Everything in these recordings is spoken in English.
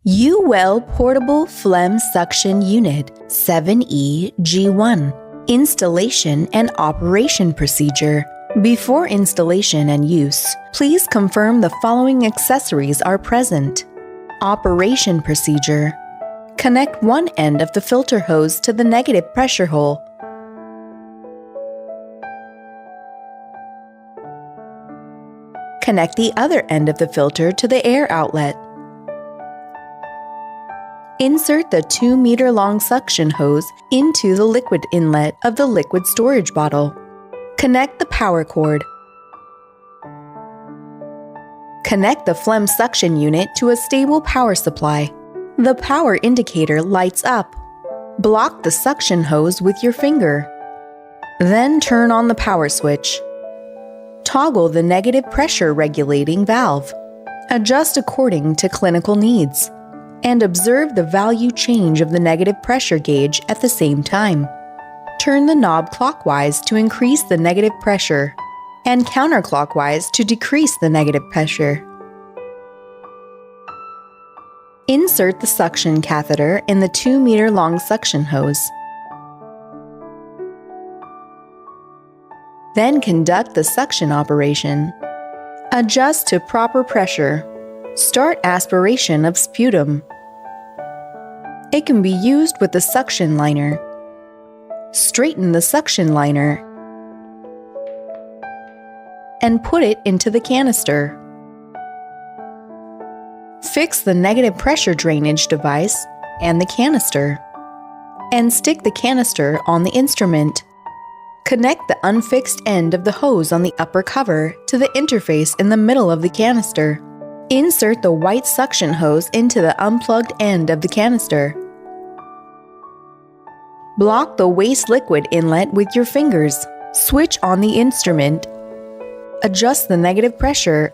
Yuwell Portable Phlegm Suction Unit 7E-G1 Installation and Operation Procedure. Before installation and use, please confirm the following accessories are present. Operation Procedure. Connect one end of the filter hose to the negative pressure hole. Connect the other end of the filter to the air outlet. Insert the 2-meter-long suction hose into the liquid inlet of the liquid storage bottle. Connect the power cord. Connect the phlegm suction unit to a stable power supply. The power indicator lights up. Block the suction hose with your finger. Then turn on the power switch. Toggle the negative pressure regulating valve. Adjust according to clinical needs, and observe the value change of the negative pressure gauge at the same time. Turn the knob clockwise to increase the negative pressure, and counterclockwise to decrease the negative pressure. Insert the suction catheter in the 2-meter-long suction hose. Then conduct the suction operation. Adjust to proper pressure. Start aspiration of sputum. It can be used with the suction liner. Straighten the suction liner and put it into the canister. Fix the negative pressure drainage device and the canister, and stick the canister on the instrument. Connect the unfixed end of the hose on the upper cover to the interface in the middle of the canister. Insert the white suction hose into the unplugged end of the canister. Block the waste liquid inlet with your fingers. Switch on the instrument. Adjust the negative pressure.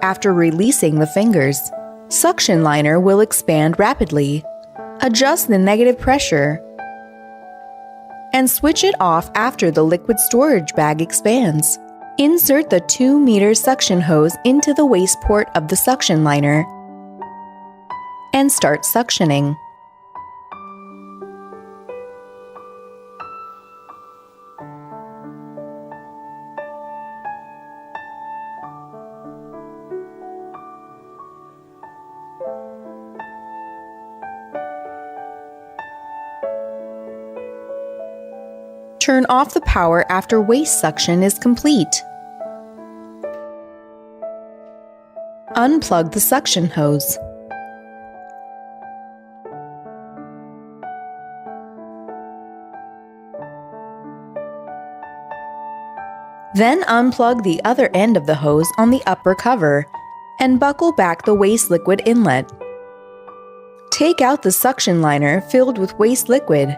After releasing the fingers, suction liner will expand rapidly. Adjust the negative pressure and switch it off after the liquid storage bag expands. Insert the 2-meter suction hose into the waste port of the suction liner and start suctioning. Turn off the power after waste suction is complete. Unplug the suction hose. Then unplug the other end of the hose on the upper cover and buckle back the waste liquid inlet. Take out the suction liner filled with waste liquid.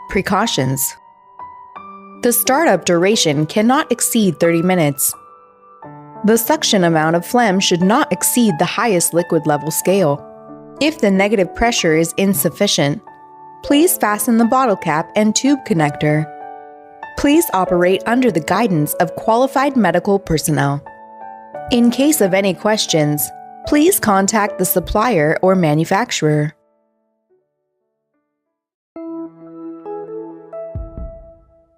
Precautions. The startup duration cannot exceed 30 minutes. The suction amount of phlegm should not exceed the highest liquid level scale. If the negative pressure is insufficient, please fasten the bottle cap and tube connector. Please operate under the guidance of qualified medical personnel. In case of any questions, please contact the supplier or manufacturer.